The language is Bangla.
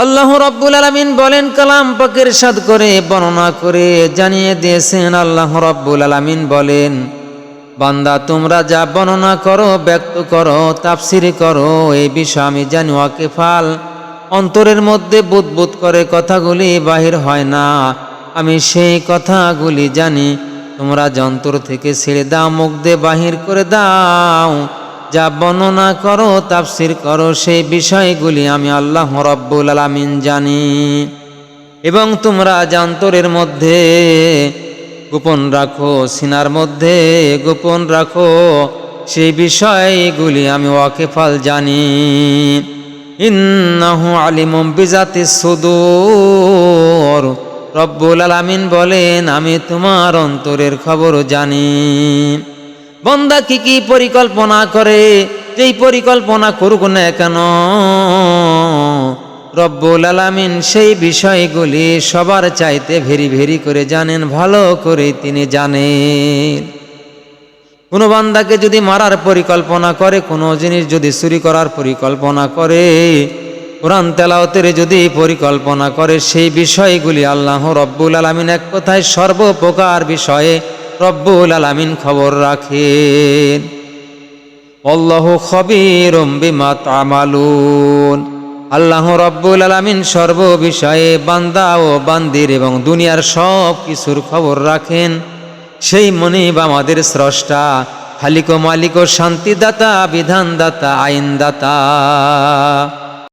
আল্লাহ রাব্বুল আলামিন বলেন, কালাম পাকের ইরশাদ করে বর্ণনা করে জানিয়ে দিয়েছেন। আল্লাহ রাব্বুল আলামিন বলেন, বান্দা তোমরা যা বর্ণনা করো, ব্যক্ত করো, তাফসীর করো, এই বিষয় আমি জানি ওয়াকিফাল। অন্তরের মধ্যে বুদবুদ করে কথাগুলি বাহির হয় না, আমি সেই কথাগুলি জানি। তোমরা যন্তর থেকে ছেড়ে দাও, মুখ দিয়ে বাহির করে দাও। যা বর্ণনা করো, তাফসীর করো, সেই বিষয়গুলি আমি আল্লাহ রাব্বুল আলামিন জানি। এবং তোমরা যন্তরের মধ্যে গোপন রাখো, সিনার মধ্যে গোপন রাখো, সেই বিষয়গুলি আমি ওয়াকিফাল জানি। ইন্নাহু আলিমুম বিজাতিস সুদূর। রব্বুল আলামিন বলেন, আমি তোমার অন্তরের খবর জানি। বান্দা কি কি পরিকল্পনা করে, যেই পরিকল্পনা করুক না কেন, রব্বুল আলামিন সেই বিষয়গুলি সবার চাইতে ভেরি ভেরি করে জানেন, ভালো করে তিনি জানেন। কোনো বান্দাকে যদি মারার পরিকল্পনা করে, কোনো জিনিস যদি চুরি করার পরিকল্পনা করে, কোরআন তেলাওয়াতের যদি পরিকল্পনা করে, সেই বিষয়গুলি আল্লাহ রব্বুল আলামিন এক কথায় সর্বপ্রকার বিষয়ে রব্বুল আলামিন খবর রাখেন। আল্লাহু খবীরুম বিমা তা'মালুন। আল্লাহ রব্বুল আলামিন সর্ব বিষয়ে বান্দা ও বান্দির এবং দুনিয়ার সব কিছুর খবর রাখেন। সেই মনিব আমাদের স্রষ্টা, খালিক ও মালিক ও শান্তিদাতা, বিধানদাতা, আইনদাতা।